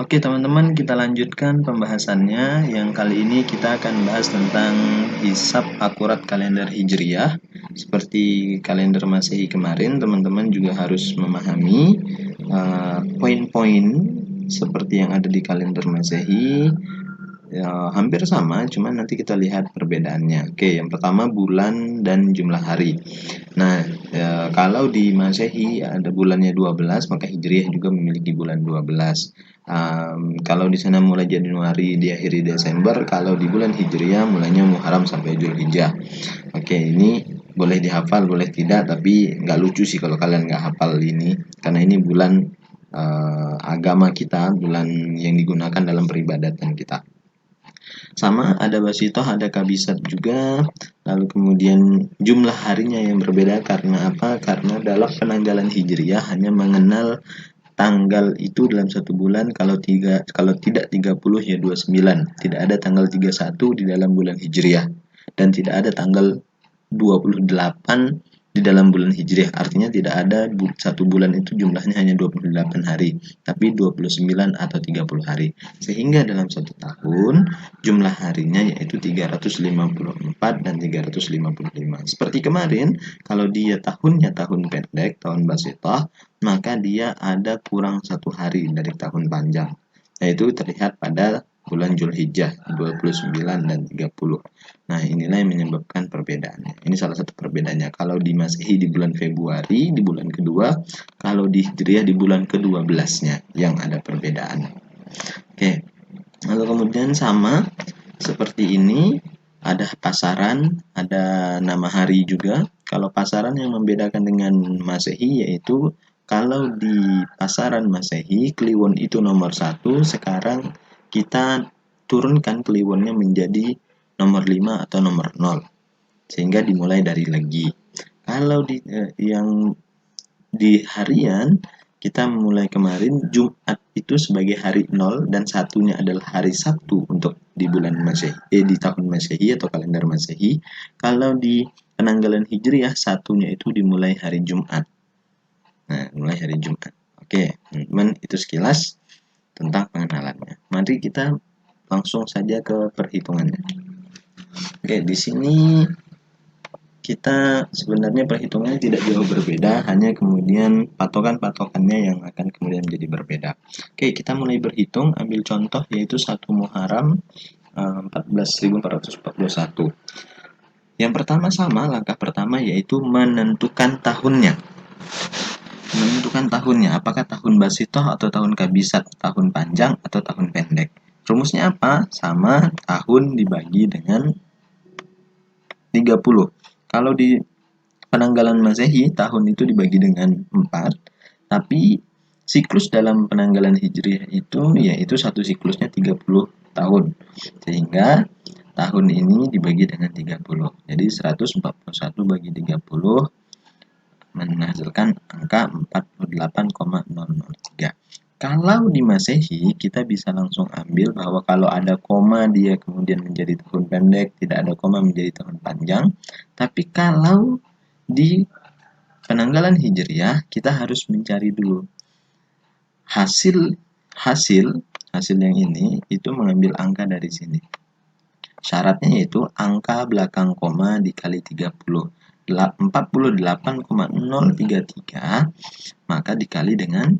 Oke teman-teman, kita lanjutkan pembahasannya. Yang kali ini kita akan bahas tentang hisab akurat kalender Hijriyah. Seperti kalender Masehi kemarin, teman-teman juga harus memahami poin-poin seperti yang ada di kalender Masehi. Ya, hampir sama, cuman nanti kita lihat perbedaannya. Oke, yang pertama bulan dan jumlah hari. Nah, kalau di Masehi ada bulannya 12, maka Hijriah juga memiliki bulan 12. Kalau di sana mulai Januari diakhiri Desember, kalau di bulan Hijriah mulainya Muharram sampai Zulhijjah. Oke, ini boleh dihafal, boleh tidak, tapi nggak lucu sih kalau kalian nggak hafal ini, karena ini bulan agama kita, bulan yang digunakan dalam peribadatan kita. Sama ada basitoh, ada kabisat juga. Lalu kemudian jumlah harinya yang berbeda karena apa? Karena dalam penanggalan Hijriyah hanya mengenal tanggal itu dalam satu bulan, kalau tidak 30 ya 29. Tidak ada tanggal 31 di dalam bulan Hijriyah dan tidak ada tanggal 28 di dalam bulan Hijriah. Artinya tidak ada satu bulan itu jumlahnya hanya 28 hari, tapi 29 atau 30 hari. Sehingga dalam satu tahun jumlah harinya yaitu 354 dan 355. Seperti kemarin, kalau dia tahunnya tahun pendek, tahun basitah, maka dia ada kurang satu hari dari tahun panjang. Yaitu terlihat pada bulan Zulhijjah 29 dan 30. Nah, inilah yang menyebabkan perbedaannya. Ini salah satu perbedaannya. Kalau di Masehi di bulan Februari, di bulan kedua, kalau di Hijriah di bulan ke-12-nya yang ada perbedaan. Oke. Lalu kemudian sama seperti ini, ada pasaran, ada nama hari juga. Kalau pasaran yang membedakan dengan Masehi yaitu kalau di pasaran Masehi Kliwon itu nomor 1, sekarang kita turunkan Kliwonnya menjadi nomor 5 atau nomor 0, sehingga dimulai dari legi. Kalau yang di harian, kita mulai kemarin Jumat itu sebagai hari 0 dan satunya adalah hari Sabtu untuk di bulan Masehi, di tahun Masehi atau kalender Masehi. Kalau di penanggalan Hijriah satunya itu dimulai hari Jumat. Nah, mulai hari Jumat. Oke, teman-teman, itu sekilas tentang pengenalannya. Mari kita langsung saja ke perhitungannya. Oke, di sini kita sebenarnya perhitungannya tidak jauh berbeda, hanya kemudian patokan-patokannya yang akan kemudian menjadi berbeda. Oke, kita mulai berhitung, ambil contoh yaitu 1 Muharram 14.441. Yang pertama sama, langkah pertama yaitu menentukan tahunnya. Menentukan tahunnya, apakah tahun basitoh atau tahun kabisat, tahun panjang atau tahun pendek. Rumusnya apa? Sama, tahun dibagi dengan 30. Kalau di penanggalan Masehi, tahun itu dibagi dengan 4, tapi siklus dalam penanggalan Hijriah itu yaitu satu siklusnya 30 tahun. Sehingga tahun ini dibagi dengan 30. Jadi 141 bagi 30 menghasilkan angka 48,003. Kalau di Masehi, kita bisa langsung ambil bahwa kalau ada koma dia kemudian menjadi tahun pendek, tidak ada koma menjadi tahun panjang. Tapi kalau di penanggalan Hijriah, kita harus mencari dulu hasil yang ini itu mengambil angka dari sini. Syaratnya yaitu angka belakang koma dikali 30. 48,033 maka dikali dengan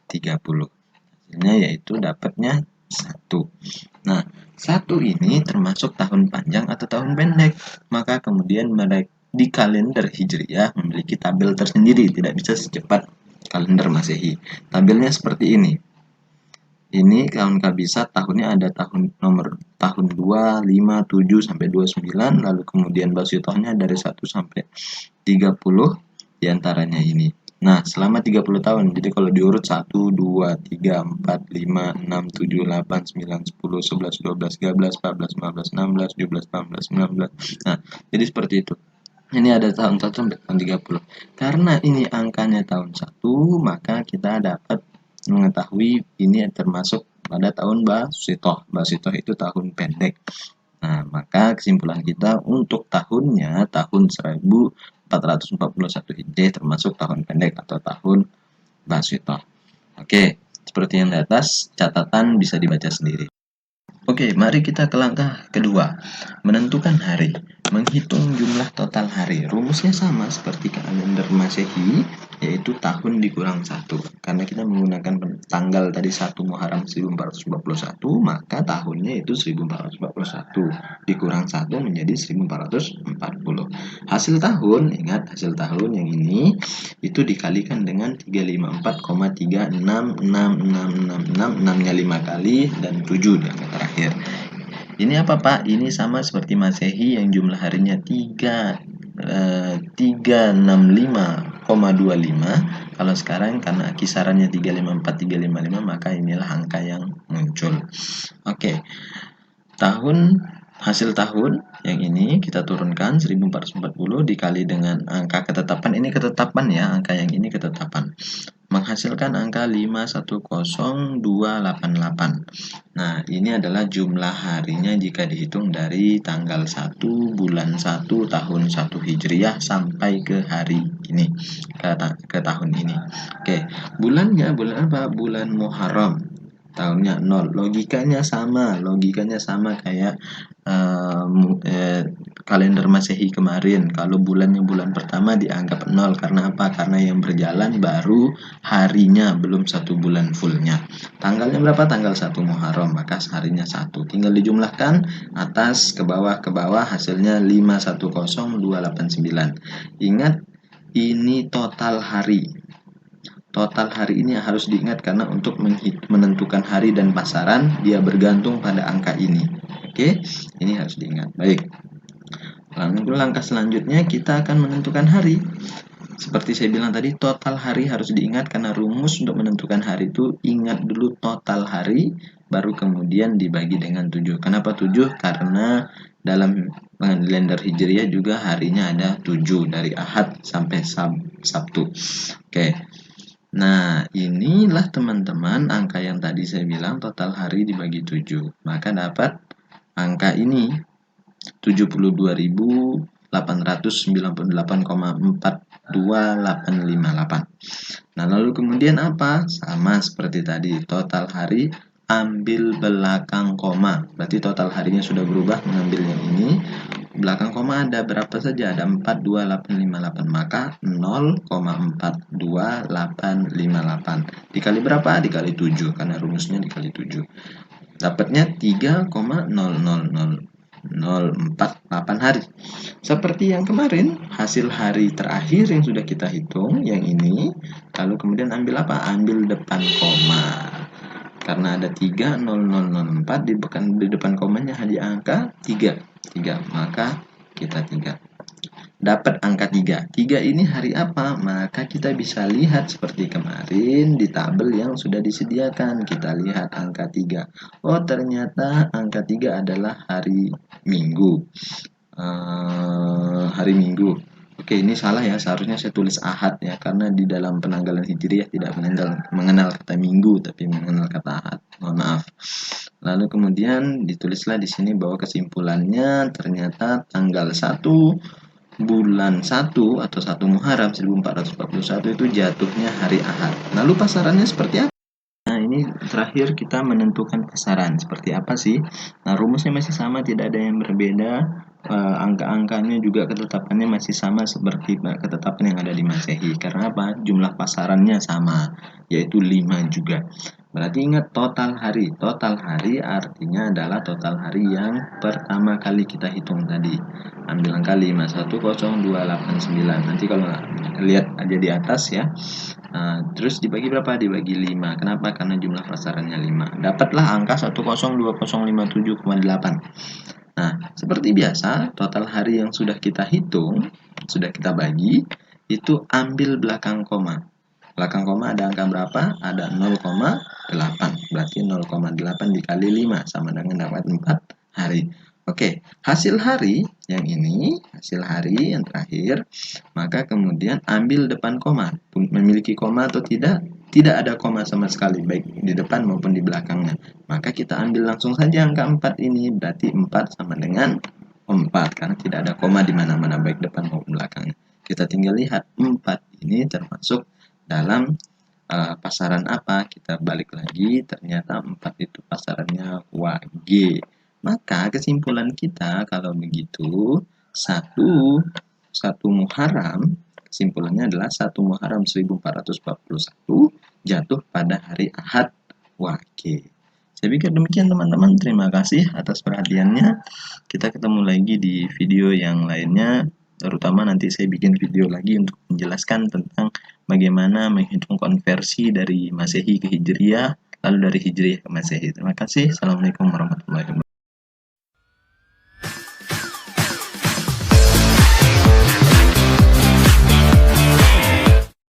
30. Hasilnya yaitu dapatnya 1. Nah, 1 ini termasuk tahun panjang atau tahun pendek. Maka kemudian mereka di kalender Hijriah memiliki tabel tersendiri, tidak bisa secepat kalender Masehi. Tabelnya seperti ini. Ini tahun kabisat, tahunnya ada nomor tahun 2, 5, 7 sampai 29, lalu kemudian basitohnya dari 1 sampai 30 diantaranya ini. Nah, selama 30 tahun. Jadi kalau diurut 1, 2, 3, 4, 5, 6, 7, 8, 9, 10, 11, 12, 13, 14, 15, 16, 17, 18, 19. Nah, jadi seperti itu. Ini ada tahun 1 sampai tahun 30. Karena ini angkanya tahun 1, maka kita dapat mengetahui ini termasuk pada tahun basitoh. Basitoh itu tahun pendek. Nah, maka kesimpulan kita untuk tahunnya tahun 1441 Hijriah termasuk tahun pendek atau tahun basitoh. Oke, seperti yang di atas, catatan bisa dibaca sendiri. Oke, mari kita ke langkah kedua, menentukan hari. Menghitung jumlah total hari. Rumusnya sama seperti kalender Masehi, yaitu tahun dikurang 1. Karena kita menggunakan tanggal tadi 1 Muharram 1441, maka tahunnya itu 1441. Dikurang 1 menjadi 1440. Hasil tahun, ingat hasil tahun yang ini, itu dikalikan dengan 354,366666, 6-nya 5 kali, dan 7 di angka terakhir. Ini apa Pak? Ini sama seperti Masehi yang jumlah harinya 365,25. Kalau sekarang karena kisarannya 354, 355, maka inilah angka yang muncul. Oke. Hasil tahun yang ini kita turunkan 1440 dikali dengan angka ketetapan. Ini ketetapan ya, angka yang ini ketetapan. Menghasilkan angka 510288. Nah, ini adalah jumlah harinya jika dihitung dari tanggal 1 bulan 1 tahun 1 Hijriah sampai ke hari ini, ke tahun ini. Oke, bulannya bulan apa? Bulan Muharram. Tahunnya 0. Logikanya sama kayak kalender Masehi kemarin. Kalau bulannya bulan pertama dianggap 0 karena apa? Karena yang berjalan baru harinya, belum 1 bulan fullnya. Tanggalnya berapa? Tanggal 1 Muharram, maka harinya 1. Tinggal dijumlahkan atas ke bawah hasilnya 510289. Ingat, ini total hari. Total hari ini harus diingat karena untuk menentukan hari dan pasaran dia bergantung pada angka ini. Oke, ini harus diingat. Baik. Lalu langkah selanjutnya kita akan menentukan hari. Seperti saya bilang tadi, total hari harus diingat karena rumus untuk menentukan hari itu ingat dulu total hari baru kemudian dibagi dengan 7. Kenapa 7? Karena dalam kalender Hijriah juga harinya ada 7 dari Ahad sampai Sabtu. Oke. Nah, inilah teman-teman angka yang tadi saya bilang total hari dibagi 7. Maka dapat angka ini 72.898,42858. Nah, lalu kemudian apa? Sama seperti tadi, total hari ambil belakang koma. Berarti total harinya sudah berubah, mengambil yang ini. Belakang koma ada berapa saja? Ada 42858, maka 0,42858 dikali berapa? Dikali 7, karena rumusnya dikali 7. Dapatnya 3,00004,8 hari. Seperti yang kemarin, hasil hari terakhir yang sudah kita hitung, yang ini, lalu kemudian ambil apa? Ambil depan koma. Karena ada 3,0004 di depan komanya hanya angka 3, maka kita 3. Dapat angka 3. 3 ini hari apa? Maka kita bisa lihat seperti kemarin di tabel yang sudah disediakan. Kita lihat angka 3. Oh, ternyata angka 3 adalah hari Minggu. Hari Minggu. Oke, ini salah ya, seharusnya saya tulis Ahad ya, karena di dalam penanggalan Hijriah tidak mengenal kata Minggu, tapi mengenal kata Ahad. Mohon maaf. Lalu kemudian ditulislah di sini bahwa kesimpulannya ternyata tanggal 1 bulan 1 atau 1 Muharram 1441 itu jatuhnya hari Ahad. Lalu pasarannya seperti apa? Nah, ini terakhir kita menentukan pasaran. Seperti apa sih? Nah, rumusnya masih sama, tidak ada yang berbeda. Angka-angkanya juga ketetapannya masih sama seperti ketetapan yang ada di Masehi. Karena apa? Jumlah pasarannya sama, yaitu 5 juga. Berarti ingat total hari. Total hari artinya adalah total hari yang pertama kali kita hitung tadi. Ambil angka 510289. Nanti kalau lihat aja di atas ya. Terus dibagi berapa? Dibagi 5. Kenapa? Karena jumlah pasarannya 5. Dapatlah angka 102.057,8. Nah, seperti biasa, total hari yang sudah kita hitung, sudah kita bagi, itu ambil belakang koma. Belakang koma ada angka berapa? Ada 0,8. Berarti 0,8 dikali 5 sama dengan dapat 4 hari. Oke, hasil hari yang ini, hasil hari yang terakhir, maka kemudian ambil depan koma. Memiliki koma atau tidak? Tidak ada koma sama sekali, baik di depan maupun di belakangnya. Maka kita ambil langsung saja angka 4 ini, berarti 4 sama dengan 4, karena tidak ada koma di mana-mana, baik depan maupun belakangnya. Kita tinggal lihat, 4 ini termasuk dalam pasaran apa? Kita balik lagi, ternyata 4 itu pasarannya Wage. Maka kesimpulan kita kalau begitu, satu Muharram, kesimpulannya adalah 1 Muharram 1441 jatuh pada hari Ahad Wage. Saya pikir demikian teman-teman, terima kasih atas perhatiannya. Kita ketemu lagi di video yang lainnya, terutama nanti saya bikin video lagi untuk menjelaskan tentang bagaimana menghitung konversi dari Masehi ke Hijriah, lalu dari Hijriah ke Masehi. Terima kasih. Assalamualaikum warahmatullahi wabarakatuh.